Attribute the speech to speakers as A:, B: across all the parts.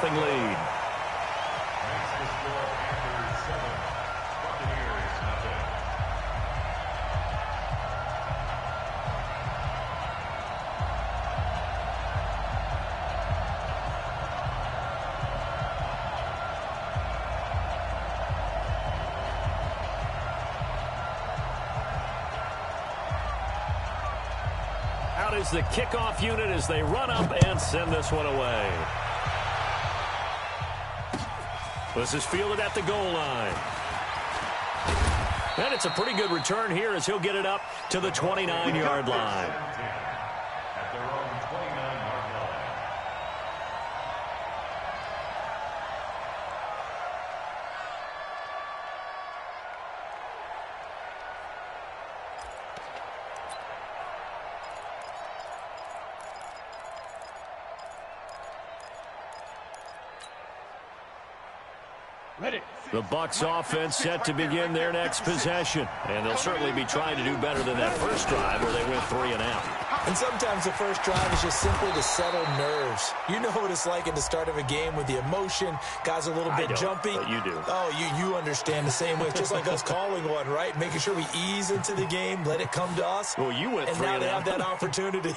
A: Lead. Out is the kickoff unit as they run up and send this one away. This is fielded at the goal line. And it's a pretty good return here as he'll get it up to the 29-yard line.
B: At their own 29-yard line.
A: The Bucs offense set to begin their next possession. And they'll certainly be trying to do better than that first drive where they went 3 and out.
C: And sometimes the first drive is just simply to settle nerves. You know what it's like at the start of a game with the emotion. Guys are a little bit jumpy.
A: But you do.
C: Oh, you understand the same way. It's just like us calling one, right? Making sure we ease into the game, let it come to us.
A: Well, you went 3 and out.
C: And now they have that opportunity.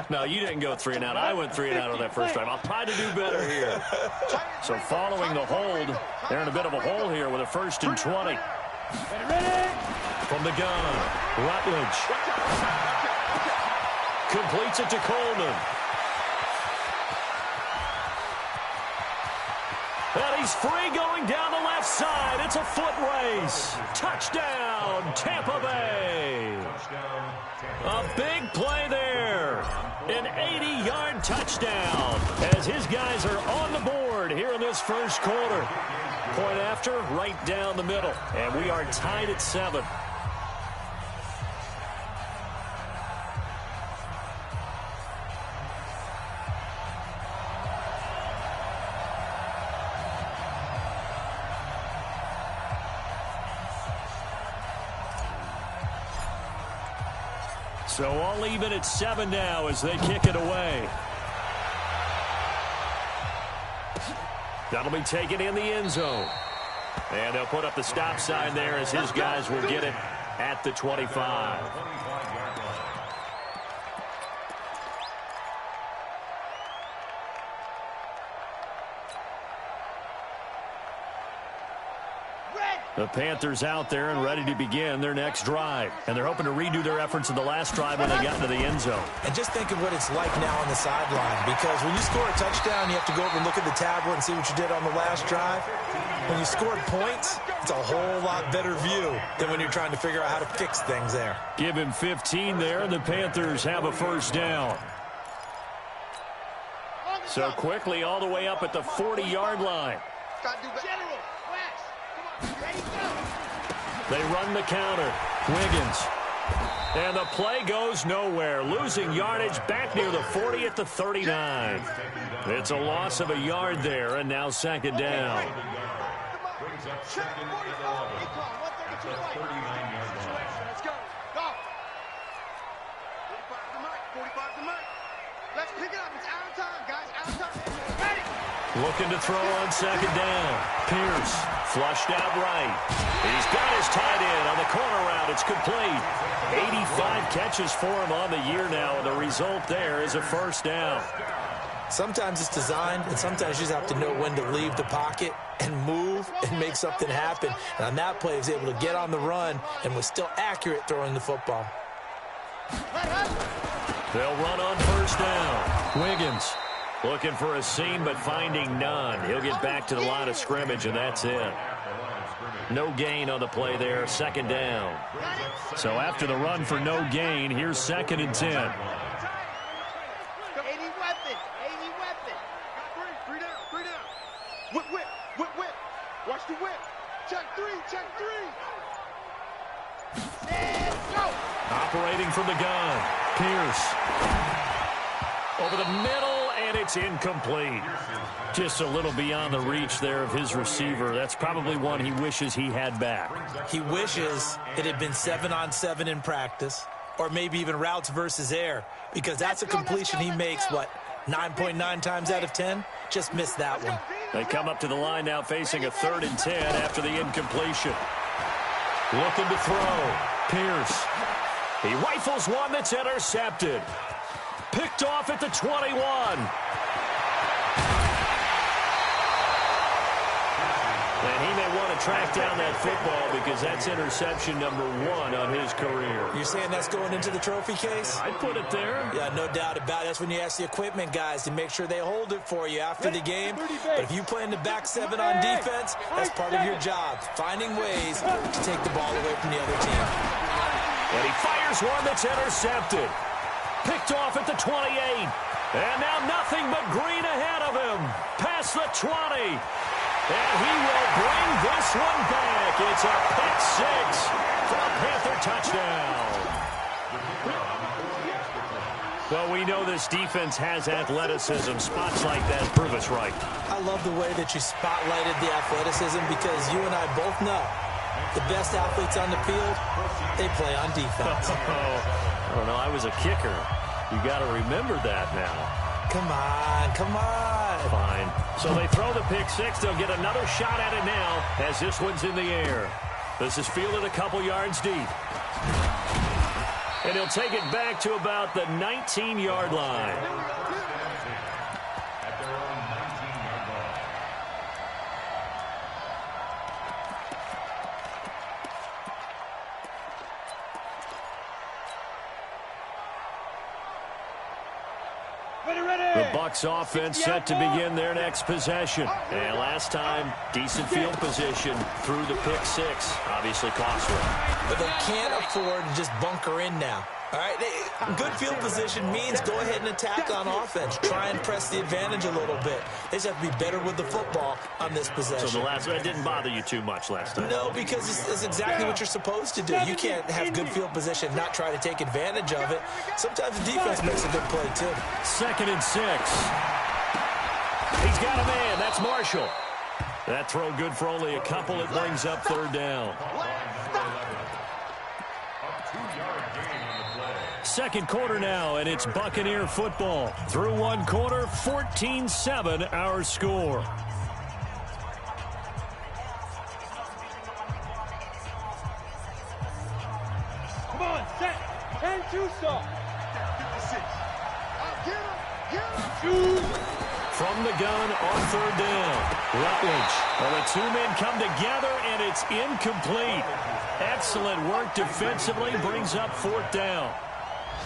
A: No, you didn't go 3 and out. I went 3 and out on that first drive. I'll try to do better here. So following the hold, they're in a bit of a hole here with a 1st and 20. From the gun, Rutledge completes it to Coleman. And he's free going down the left side. It's a foot race. Touchdown, Tampa Bay. A big play there. An 80-yard touchdown as his guys are on the board here in this first quarter. Point after, right down the middle. And we are tied at 7. So all even at 7 now as they kick it away. That'll be taken in the end zone. And they'll put up the stop sign there as his guys will get it at the 25. The Panthers out there and ready to begin their next drive. And they're hoping to redo their efforts in the last drive when they got into the end zone.
C: And just think of what it's like now on the sideline. Because when you score a touchdown, you have to go over and look at the tablet and see what you did on the last drive. When you scored points, it's a whole lot better view than when you're trying to figure out how to fix things there.
A: Give him 15 there, and the Panthers have a 1st down. So quickly all the way up at the 40-yard line. They run the counter. Wiggins. And the play goes nowhere. Losing yardage back near the 40 at the 39. It's a loss of a yard there, and now 2nd down.
D: Let's pick it up. It's our time, guys. Our time. Ready.
A: Looking to throw on 2nd down. Pierce flushed out right. He's got his tight end on the corner route. It's complete. 85 catches for him on the year now, and the result there is a 1st down.
C: Sometimes it's designed, and sometimes you just have to know when to leave the pocket and move and make something happen. And on that play, he was able to get on the run and was still accurate throwing the football.
A: They'll run on 1st down. Wiggins looking for a seam, but finding none. He'll get back to the line of scrimmage, and that's it. No gain on the play there, 2nd down. So after the run for no gain, here's 2nd and 10.
D: 80 weapon. 80 weapon. Three down. Whip. Watch the whip. Check 3. And go.
A: Operating from the gun. Pierce. Over the middle, and it's incomplete. Just a little beyond the reach there of his receiver. That's probably one he wishes he had back.
C: He wishes it had been 7-on-7 in practice, or maybe even routes versus air, because that's a completion he makes, 9.9 times out of 10, just missed that one.
A: They come up to the line now facing a 3rd and 10 after the incompletion. Looking to throw. Pierce. He rifles one that's intercepted. Picked off at the 21. And he may want to track down that football because that's interception number 1 on his career.
C: You're saying that's going into the trophy case?
A: I'd put it there.
C: Yeah, no doubt about it. That's when you ask the equipment guys to make sure they hold it for you after the game. But if you play in the back 7 on defense, that's part of your job, finding ways to take the ball away from the other team.
A: And he fires one that's intercepted. Picked off at the 28. And now nothing but green ahead of him. Past the 20. And he will bring this one back. It's a pick 6 for a Panther touchdown. Well, we know this defense has athleticism. Spots like that prove us right.
C: I love the way that you spotlighted the athleticism because you and I both know the best athletes on the field, they play on defense.
A: I don't know. I was a kicker. You got to remember that now.
C: Come on, come on.
A: Fine. So they throw the pick 6. They'll get another shot at it now as this one's in the air. This is fielded a couple yards deep. And he'll take it back to about the 19-yard line.
B: At their own 19-yard line.
A: The Bucs offense set to begin their next possession. And last time, decent field position through the pick 6. Obviously costly.
C: But they can't afford to just bunker in now. All right, good field position means go ahead and attack on offense. Try and press the advantage a little bit. They just have to be better with the football on this possession.
A: So the last one didn't bother you too much last time?
C: No, because it's exactly what you're supposed to do. You can't have good field position, not try to take advantage of it. Sometimes the defense makes a good play, too.
A: 2nd and 6. He's got a man. That's Marshall. That throw good for only a couple. It brings up 3rd down. Second quarter now, and it's Buccaneer football. Through one quarter, 14-7 our score.
D: Come on, set. 10-2 stop. 56.
A: From the gun on 3rd down. Rutledge. Well, the 2 men come together, and it's incomplete. Excellent work defensively, brings up 4th down.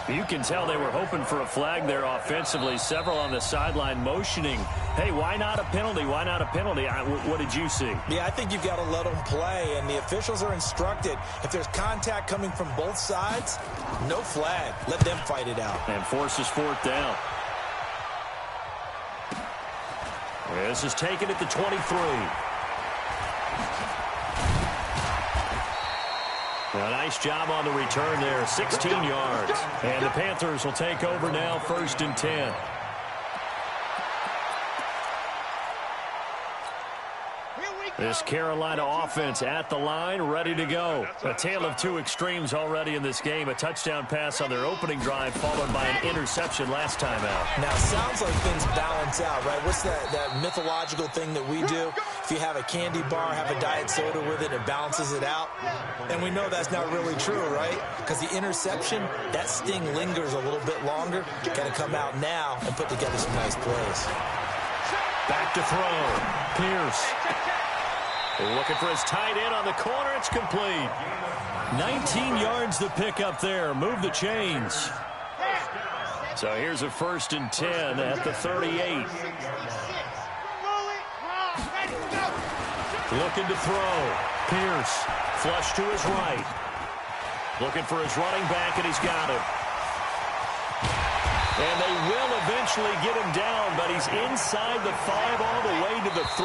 A: You can tell they were hoping for a flag there offensively. Several on the sideline motioning, hey, why not a penalty? Why not a penalty? What did you see?
C: Yeah, I think you've got to let them play, and the officials are instructed. If there's contact coming from both sides, no flag. Let them fight it out.
A: And forces 4th down. This is taken at the 23. A nice job on the return there, 16 yards. And the Panthers will take over now, 1st and 10. This Carolina offense at the line, ready to go. A tale of 2 extremes already in this game. A touchdown pass on their opening drive, followed by an interception last time out.
C: Now, sounds like things balance out, right? What's that mythological thing that we do? If you have a candy bar, have a diet soda with it, it balances it out. And we know that's not really true, right? Because the interception, that sting lingers a little bit longer. Got to come out now and put together some nice plays.
A: Back to throw. Pierce. Looking for his tight end on the corner. It's complete. 19 yards to pick up there. Move the chains. So here's a 1st and 10 at the 38. Looking to throw. Pierce. Flush to his right. Looking for his running back, and he's got him. And they will eventually get him down, but he's inside the 5 all the way to the 3.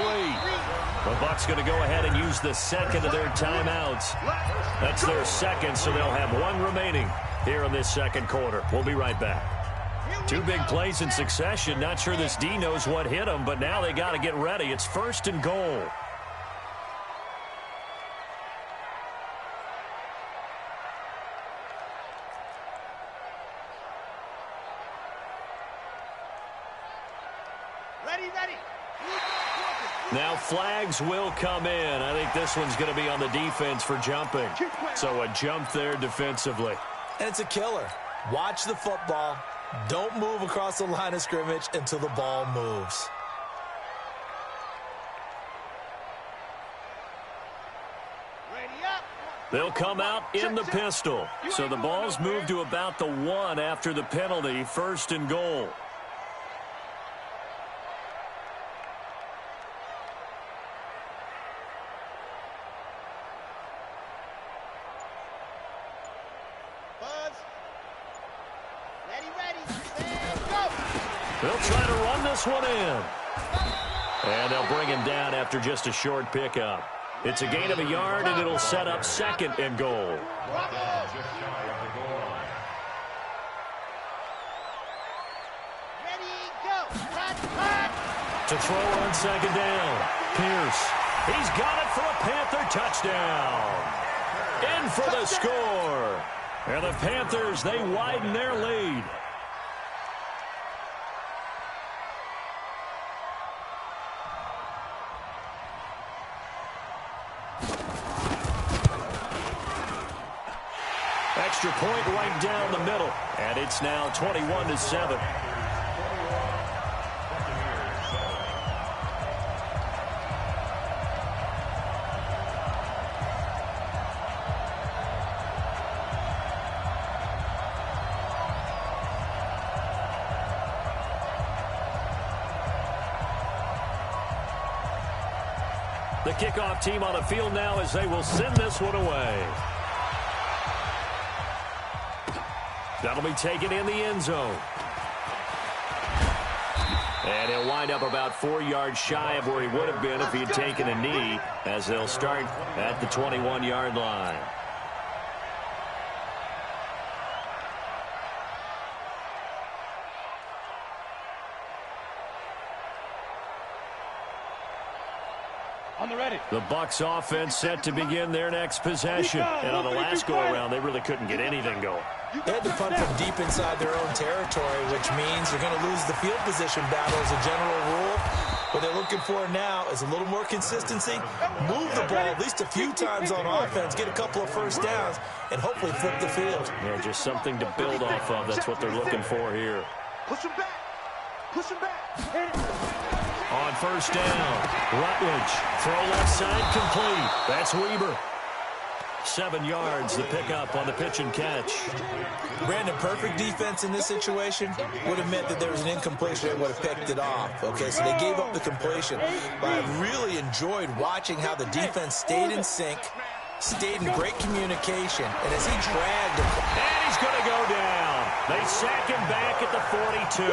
A: The Bucs going to go ahead and use the second of their timeouts. That's their second, so they'll have 1 remaining here in this second quarter. We'll be right back. 2 big plays in succession. Not sure this D knows what hit him, but now they got to get ready. It's 1st and goal. Now flags will come in. I think this one's going to be on the defense for jumping. So a jump there defensively.
C: And it's a killer. Watch the football. Don't move across the line of scrimmage until the ball moves.
A: They'll come out in the pistol. So the ball's moved to about the 1 after the penalty. 1st and goal. They'll try to run this one in. And they'll bring him down after just a short pickup. It's a gain of a yard, and it'll set up 2nd and goal. To throw on 2nd down. Pierce. He's got it for a Panther touchdown. In for the score. And the Panthers, they widen their lead. Extra point right down the middle. And it's now 21-7. The kickoff team on the field now as they will send this one away. That'll be taken in the end zone. And he'll wind up about 4 yards shy of where he would have been if he had taken a knee, as they'll start at the 21-yard line. The Bucs offense set to begin their next possession. And on the last go-around, they really couldn't get anything going.
C: They had to punt from deep inside their own territory, which means they're going to lose the field position battle as a general rule. What they're looking for now is a little more consistency, move the ball at least a few times on offense, get a couple of first downs, and hopefully flip the field.
A: Yeah, just something to build off of. That's what they're looking for here.
D: Push him back. Push him back.
A: On 1st down, Rutledge. Throw left side complete. That's Weber. 7 yards, the pickup on the pitch and catch.
C: Brandon, perfect defense in this situation would have meant that there was an incompletion. They would have picked it off. Okay, so they gave up the completion. But I really enjoyed watching how the defense stayed in sync, stayed in great communication, and as he dragged him.
A: And he's going to go down. They sack him back at the 42.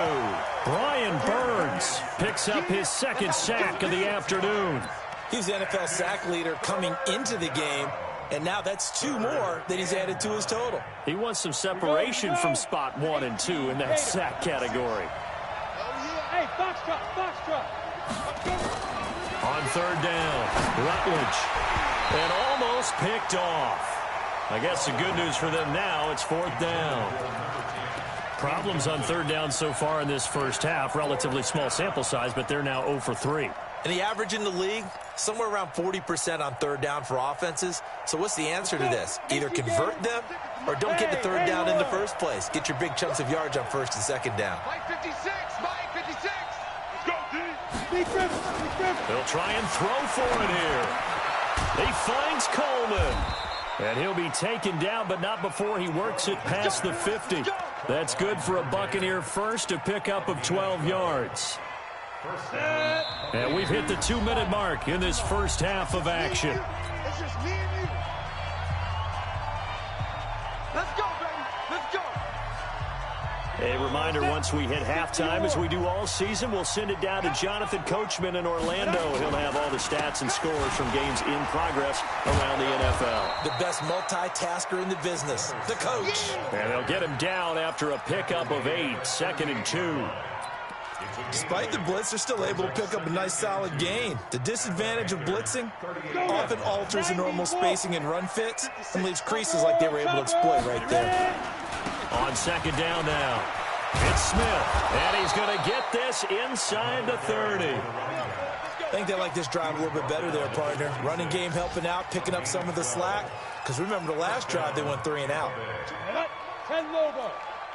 A: Brian Burns picks up his 2nd sack of the afternoon.
C: He's the NFL sack leader coming into the game, and now that's 2 more that he's added to his total.
A: He wants some separation from spot 1 and 2 in that sack category.
E: Hey, box truck.
A: On 3rd down, Rutledge. And almost picked off. I guess the good news for them now, it's 4th down. Problems on 3rd down so far in this first half. Relatively small sample size, but they're now 0 for 3.
C: And the average in the league, somewhere around 40% on 3rd down for offenses. So what's the answer to this? Either convert them or don't get the 3rd down in the first place. Get your big chunks of yards on 1st and 2nd down.
D: Mike 56. Let's go, D.
A: They'll try and throw for it here. He finds Coleman. And he'll be taken down, but not before he works it past the 50. That's good for a Buccaneer first, a pickup of 12 yards. And we've hit the 2-minute mark in this first half of action.
D: It's just me and you. Let's go, baby. Let's go.
A: A reminder, once we hit halftime, as we do all season, we'll send it down to Jonathan Coachman in Orlando. He'll have all the stats and scores from games in progress around the NFL.
C: The best multitasker in the business, the coach.
A: And they'll get him down after a pickup of 8, 2nd and 2.
C: Despite the blitz, they're still able to pick up a nice solid gain. The disadvantage of blitzing often alters the normal spacing and run fits and leaves creases like they were able to exploit right there.
A: On 2nd down now, It's Smith, and he's going to get this inside the 30.
C: I think they like this drive a little bit better there, partner. Running game helping out, picking up some of the slack. Because remember the last drive, they went 3 and out.
E: 10 Lobo.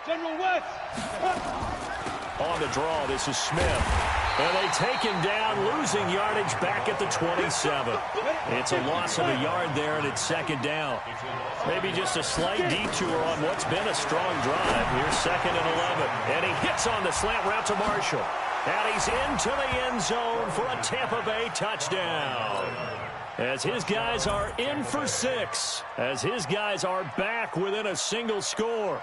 E: General West.
A: On the draw, this is Smith. And they take him down, losing yardage back at the 27. It's a loss of a yard there, and it's second down. Maybe just a slight detour on what's been a strong drive. Here's 2nd and 11. And he hits on the slant route to Marshall. And he's into the end zone for a Tampa Bay touchdown. As his guys are in for 6. As his guys are back within a single score.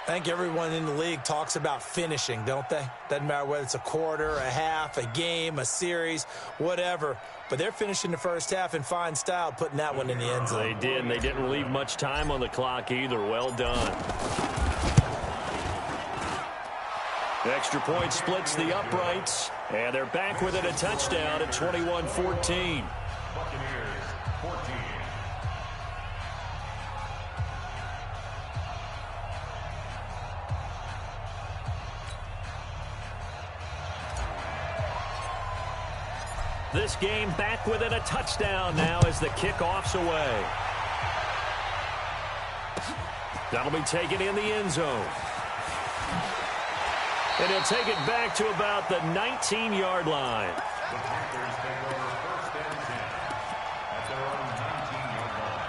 C: I think everyone in the league talks about finishing, don't they? Doesn't matter whether it's a quarter, a half, a game, a series, whatever. But they're finishing the first half in fine style, putting that one in the end zone.
A: They did, and they didn't leave much time on the clock either. Well done. The extra point splits the uprights, and they're back within a touchdown at 21-14.
B: Buccaneers, 14.
A: This game back within a touchdown now as the kickoff's away. That'll be taken in the end zone. And he'll take it back to about the 19-yard line.
B: The Panthers take over 1st and 10 at their own 19-yard line.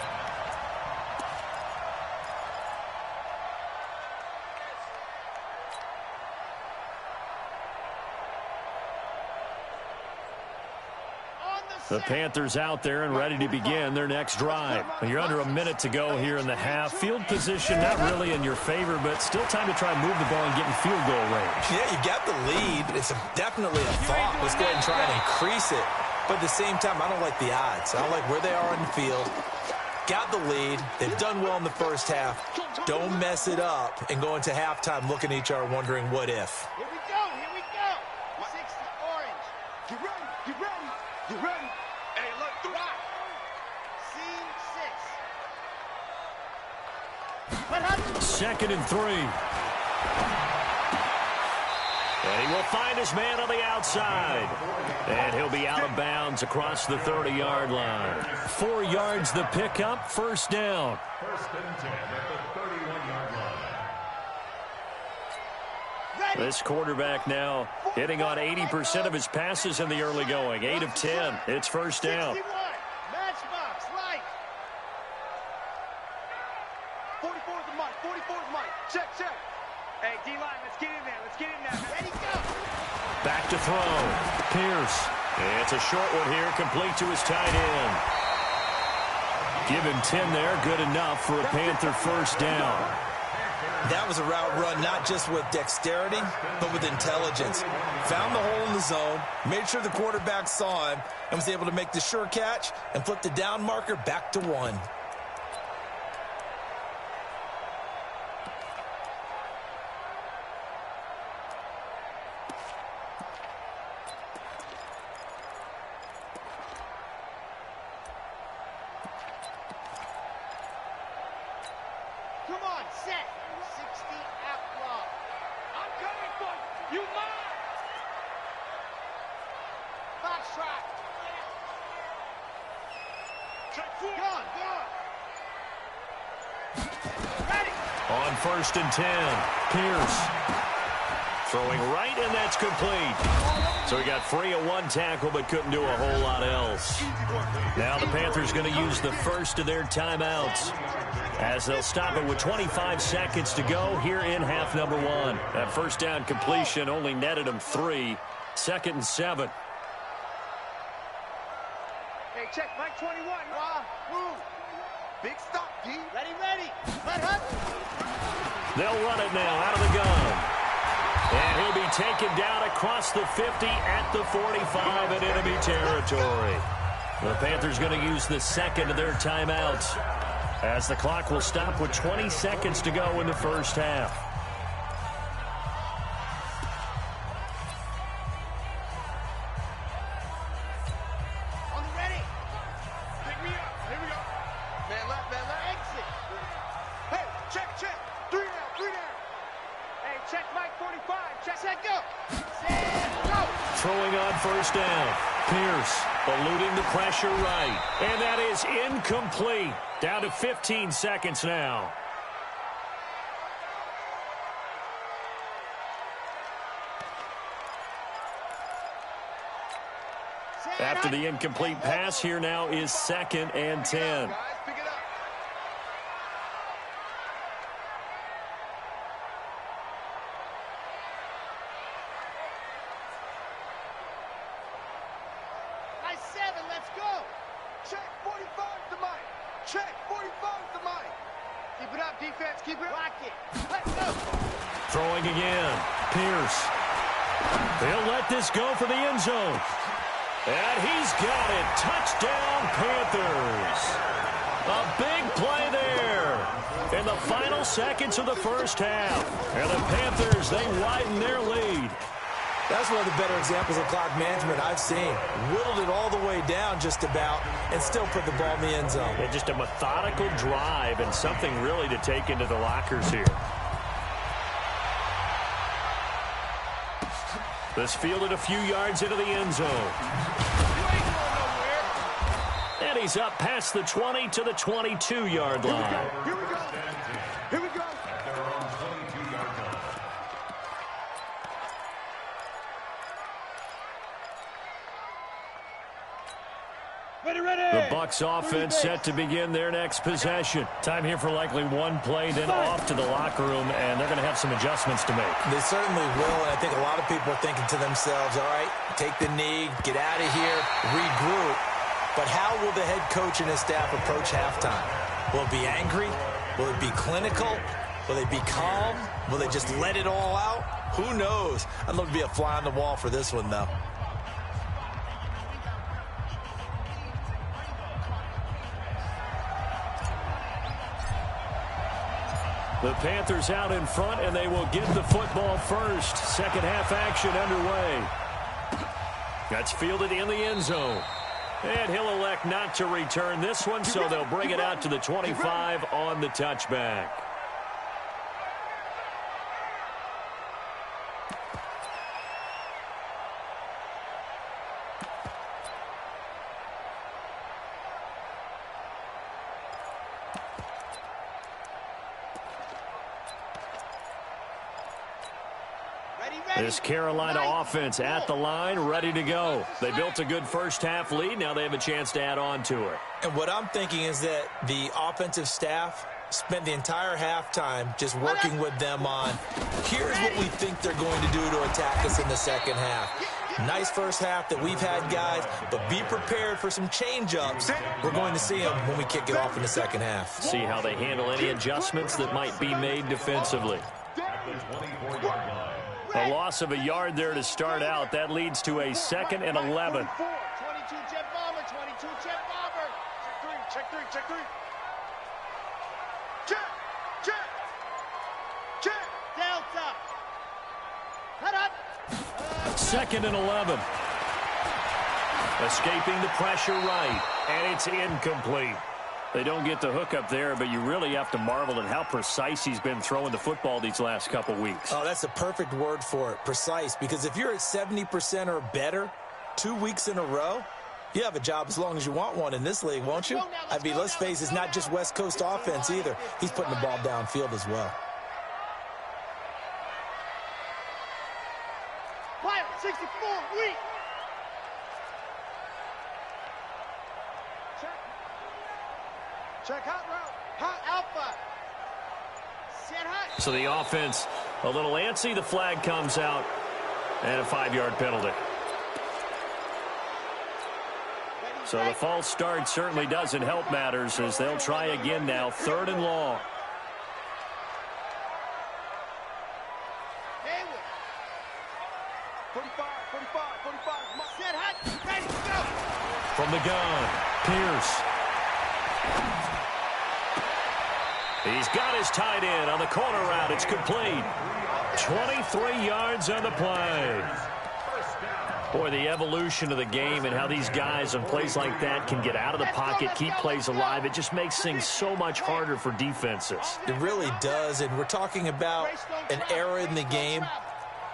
A: The Panthers out there and ready to begin their next drive. You're under a minute to go here in the half. Field position not really in your favor, but still time to try and move the ball and get in field goal range.
C: Yeah, you got the lead. It's definitely a thought. Let's go ahead and try and increase it. But at the same time, I don't like the odds. I don't like where they are on the field. Got the lead. They've done well in the first half. Don't mess it up and go into halftime looking at each other wondering what if.
D: Here we go. 60 orange. Get ready. Get ready. Hey, look, drop. Scene 6.
A: 2nd and 3. And he will find his man on the outside. And he'll be out of bounds across the 30-yard line. 4 yards the pickup, first down.
B: 1st and 10 at the 31-yard line.
A: This quarterback now hitting on 80% of his passes in the early going. 8 of 10. It's first down.
D: 61. Matchbox, right. 44's the mic. 44's the mic. Check. Hey, D-line, let's get in there. Ready, go.
A: Back to throw. Pierce. It's a short one here, complete to his tight end. Give him 10 there, good enough for a Panther first down.
C: That was a route run not just with dexterity, but with intelligence. Found the hole in the zone, made sure the quarterback saw him, and was able to make the sure catch and flip the down marker back to 1.
D: Come on, set. 60 outlaw. I'm coming for you. You mine. Foxtrot. Gone. Ready.
A: On 1st and 10, Pierce. Throwing right, and that's complete. So he got free of 1 tackle, but couldn't do a whole lot else. Now the Panthers going to use the first of their timeouts, as they'll stop it with 25 seconds to go here in half number 1. That first down completion only netted him 3. 2nd and 7.
D: Hey, check. Mike 21. Move. Big stop, D. Ready. Hut.
A: They'll run it now out of the gun. And he'll be taken down across the 50 at the 45 in enemy territory. The Panthers going to use the second of their timeouts, as the clock will stop with 20 seconds to go in the first half.
D: On the ready. Pick me up. Here we go. Man left. Exit. Hey, check. 3 down. Hey, check Mike
A: first down. Pierce eluding the pressure right. And that is incomplete. Down to 15 seconds now. After the incomplete pass, here now is 2nd and 10. Throwing again. Pierce. They'll let this go for the end zone. And he's got it. Touchdown, Panthers. A big play there in the final seconds of the first half. And the Panthers, they widen their lead.
C: That's one of the better examples of clock management I've seen. Whittled it all the way down just about and still put the ball in the end zone.
A: And just a methodical drive and something really to take into the lockers here. This fielded a few yards into the end zone. And he's up past the 20 to the 22-yard line.
D: Here we go. Here we go.
B: At their own 22-yard line.
E: Ready.
A: The Bucs offense set to begin their next possession. Time here for likely one play, then off to the locker room, and they're going to have some adjustments to make.
C: They certainly will, and I think a lot of people are thinking to themselves, all right, take the knee, get out of here, regroup. But how will the head coach and his staff approach halftime? Will it be angry? Will it be clinical? Will they be calm? Will they just let it all out? Who knows? I'd love to be a fly on the wall for this one, though.
A: The Panthers out in front, and they will get the football first. Second half action underway. That's fielded in the end zone. And he'll elect not to return this one, so they'll bring it out to the 25 on the touchback. This Carolina offense at the line, ready to go. They built a good first-half lead. Now they have a chance to add on to it.
C: And what I'm thinking is that the offensive staff spent the entire halftime just working with them on, here's what we think they're going to do to attack us in the second half. Nice first half that we've had, guys, but be prepared for some change-ups. We're going to see them when we kick it off in the second half.
A: See how they handle any adjustments that might be made defensively.
B: At the 24-yard line.
A: A loss of a yard there to start out. That leads to a 2nd and 11.
D: 22 jet bomber, 22 jet bomber. Check three. Check. Delta. Head up.
A: 2nd and 11. Escaping the pressure right, and it's incomplete. They don't get the hook up there, but you really have to marvel at how precise he's been throwing the football these last couple weeks.
C: Oh, that's the perfect word for it, precise, because if you're at 70% or better 2 weeks in a row, you have a job as long as you want one in this league, won't you? I mean, let's face it, it's not just West Coast offense either. He's putting the ball downfield as well.
D: Fire, 64, weak. Check hot route. Hot alpha. Set hot.
A: So the offense a little antsy. The flag comes out, and a 5-yard penalty. So the false start certainly doesn't help matters as they'll try again now. 3rd and long.
D: Hayward. 45. Set hot. Ready to go.
A: From the gun, Pierce. He's got his tight end on the corner route. It's complete. 23 yards on the play. Boy, the evolution of the game and how these guys on plays like that can get out of the pocket, keep plays alive, it just makes things so much harder for defenses.
C: It really does, and we're talking about an era in the game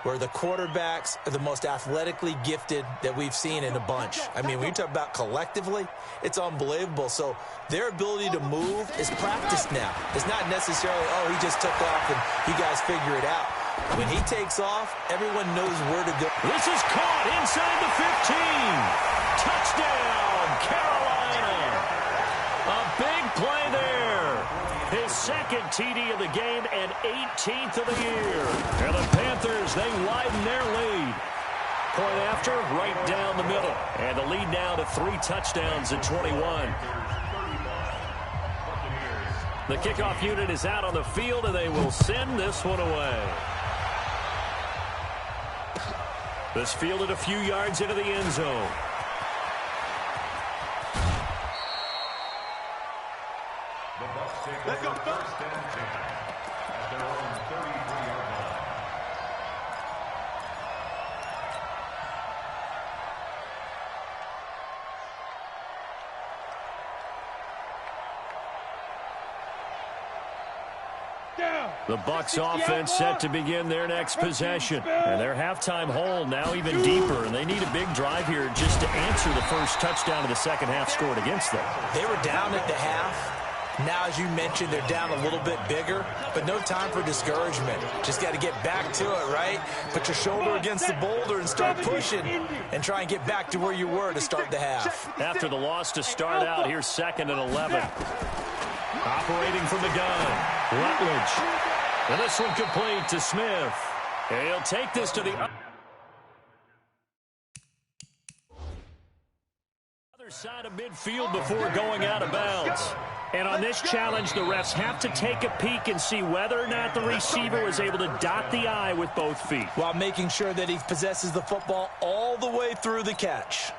C: where the quarterbacks are the most athletically gifted that we've seen in a bunch. I mean, when you talk about collectively, it's unbelievable. So their ability to move is practiced now. It's not necessarily, oh, he just took off and you guys figure it out. When he takes off, everyone knows where to go.
A: This is caught inside the 15. Touchdown, Carolina. A big play there. His second TD of the game and 18th of the year. And the Panthers, they widen their lead. Point after, right down the middle. And the lead now to 3 touchdowns at 21. The kickoff unit is out on the field, and they will send this one away. This fielded a few yards into the end zone.
B: Let's go first and 10 at their own 33-yard line.
A: The Bucs offense set to begin their next possession. And their halftime hole now even deeper. And they need a big drive here just to answer the first touchdown of the second half scored against them.
C: They were down at the half. Now, as you mentioned, they're down a little bit bigger, but no time for discouragement. Just got to get back to it, right? Put your shoulder against the boulder and start pushing and try and get back to where you were to start the half.
A: After the loss to start out, here's 2nd and 11. Operating from the gun, Rutledge. And this one complete to Smith. And he'll take this to the other side of midfield before going out of bounds. And on this challenge, the refs have to take a peek and see whether or not the receiver was able to dot the I with both feet,
C: while making sure that he possesses the football all the way through the catch.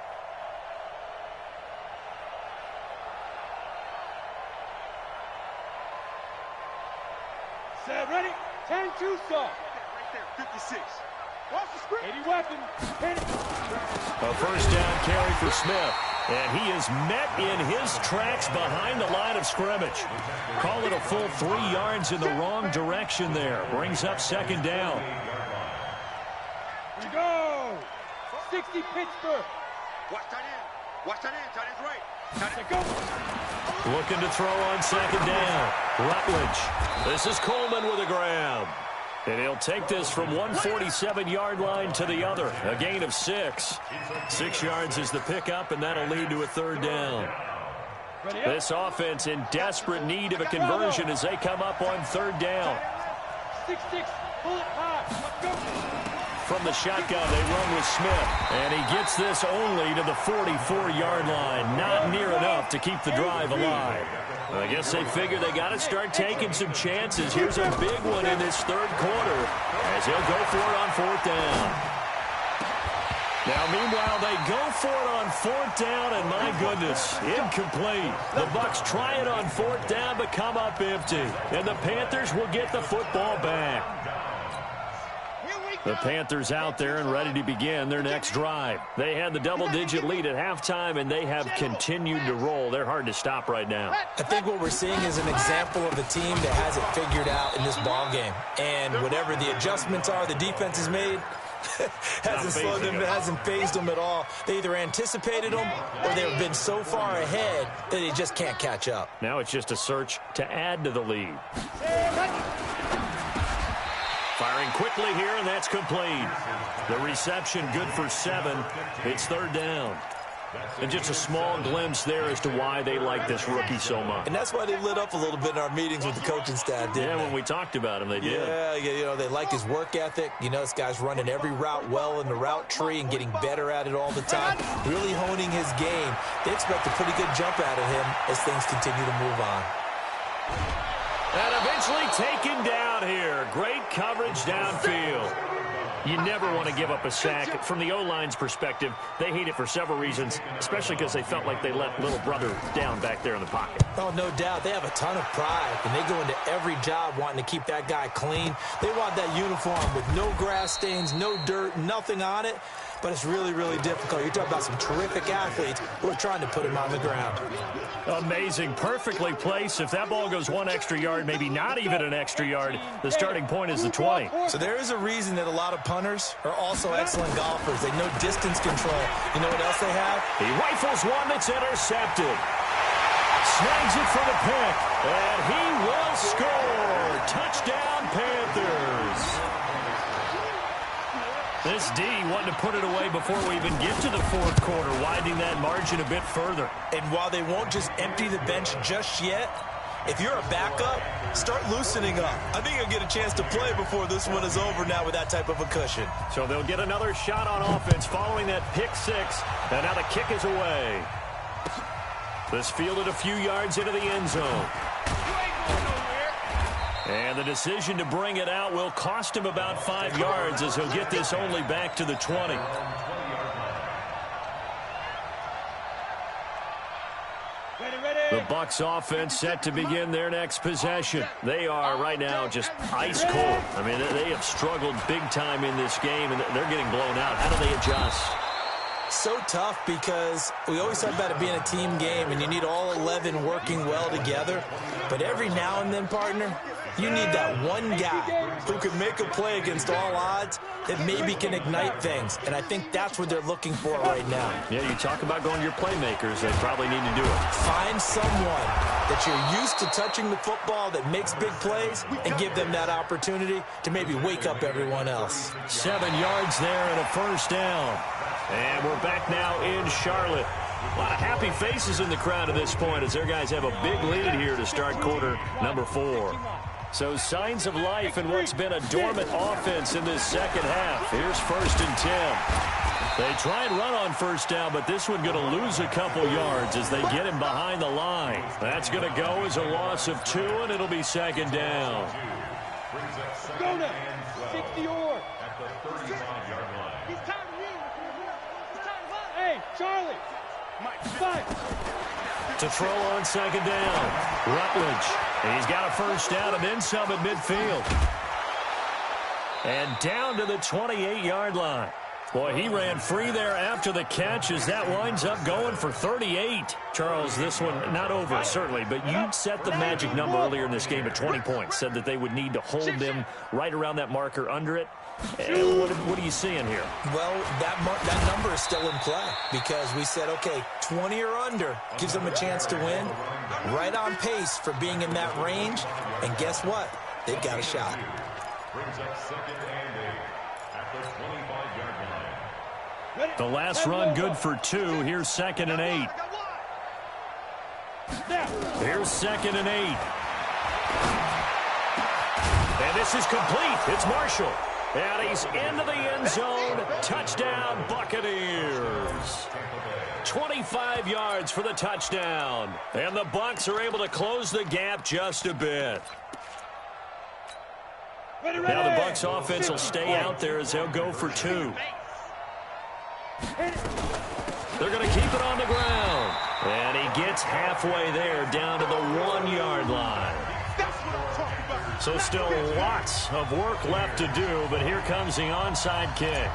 E: Set, ready, 10-2 start.
D: Right there, 56. Watch the script.
E: 80 weapon, hit it.
A: A first down carry for Smith. And he is met in his tracks behind the line of scrimmage. Call it a full 3 yards in the wrong direction there. Brings up 2nd down.
E: Here we go. 60 Pittsburgh.
D: Watch tight end. Watch tight end. Tight end's right. Tight end.
E: Go.
A: Looking to throw on 2nd down. Rutledge. This is Coleman with a grab. And he'll take this from 147-yard line to the other. A gain of 6. 6 yards is the pickup, and that'll lead to a 3rd down. This offense in desperate need of a conversion as they come up on 3rd down.
E: 6-6, pull it high. Go.
A: From the shotgun, they run with Smith. And he gets this only to the 44-yard line. Not near enough to keep the drive alive. I guess they figure they got to start taking some chances. Here's a big one in this 3rd quarter as he'll go for it on 4th down. Now, meanwhile, they go for it on 4th down, and my goodness, incomplete. The Bucs try it on 4th down, but come up empty. And the Panthers will get the football back. The Panthers out there and ready to begin their next drive. They had the double-digit lead at halftime, and they have continued to roll. They're hard to stop right now.
C: I think what we're seeing is an example of a team that has it figured out in this ball game. And whatever the adjustments are the defense has made, hasn't slowed them, hasn't phased them at all. They either anticipated them or they've been so far ahead that they just can't catch up.
A: Now it's just a search to add to the lead. Firing quickly here, and that's complete. The reception good for 7. It's 3rd down. And just a small glimpse there as to why they like this rookie so much.
C: And that's why they lit up a little bit in our meetings with the coaching staff, didn't they?
A: Yeah, when we talked about him, they did.
C: Yeah, you know, they like his work ethic. You know, this guy's running every route well in the route tree and getting better at it all the time, really honing his game. They expect a pretty good jump out of him as things continue to move on.
A: And eventually taken down here. Great coverage downfield. You never want to give up a sack. From the O-line's perspective, they hate it for several reasons, especially because they felt like they let little brother down back there in the pocket.
C: Oh, no doubt. They have a ton of pride, and they go into every job wanting to keep that guy clean. They want that uniform with no grass stains, no dirt, nothing on it. but it's really, really difficult. You're talking about some terrific athletes who are trying to put him on the ground.
A: Amazing. Perfectly placed. If that ball goes 1 extra yard, maybe not even an extra yard, the starting point is the 20.
C: So there is a reason that a lot of punters are also excellent golfers. They know distance control. You know what else they have?
A: He rifles one that's intercepted. Snags it for the pick, and he will score. Touchdown, Panthers. This D wanting to put it away before we even get to the fourth quarter, widening that margin a bit further.
C: And while they won't just empty the bench just yet, if you're a backup, start loosening up. I think you'll get a chance to play before this one is over now with that type of a cushion.
A: So they'll get another shot on offense following that pick six, and now the kick is away. This fielded a few yards into the end zone. And the decision to bring it out will cost him about 5 yards as he'll get this only back to the 20. The Bucs offense set to begin their next possession. They are right now just ice cold. I mean, they have struggled big time in this game, and they're getting blown out. How do they adjust?
C: So tough because we always talk about it being a team game, and you need all 11 working well together. But every now and then, partner, you need that one guy who can make a play against all odds that maybe can ignite things. And I think that's what they're looking for right now.
A: Yeah, you talk about going to your playmakers. They probably need to do it.
C: Find someone that you're used to touching the football that makes big plays and give them that opportunity to maybe wake up everyone else.
A: 7 yards there and a first down. And we're back now in Charlotte. A lot of happy faces in the crowd at this point as their guys have a big lead here to start quarter number 4. So signs of life in what's been a dormant offense in this second half. Here's 1st and 10. They try and run on first down, but this one going to lose a couple yards as they get him behind the line. That's going to go as a loss of 2, and it'll be 2nd down.
E: Go now. 60 or.
B: At the 35-yard line.
E: Hey, Charlie. Five.
A: To throw on 2nd down. Rutledge. He's got a first down and then some at midfield. And down to the 28-yard line. Boy, he ran free there after the catch as that winds up going for 38. Charles, this one not over, certainly, but you set the magic number earlier in this game at 20 points. Said that they would need to hold them right around that marker under it. And what are you seeing here?
C: Well, that number is still in play because we said, okay, 20 or under gives them a chance to win. Right on pace for being in that range. And guess what? They've got a shot.
B: Brings up 2nd and 8 at the 25-yard line.
A: The last run good for 2. Here's 2nd and 8. Here's 2nd and 8. And this is complete. It's Marshall. And he's into the end zone. Touchdown, Buccaneers. 25 yards for the touchdown. And the Bucs are able to close the gap just a bit. Now the Bucs offense will stay out there as they'll go for 2. They're going to keep it on the ground. And he gets halfway there down to the 1-yard line. So still lots of work left to do, but here comes the onside kick.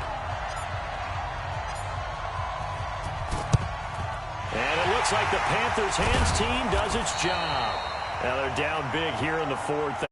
A: And it looks like the Panthers' hands team does its job. Now they're down big here in the 4th.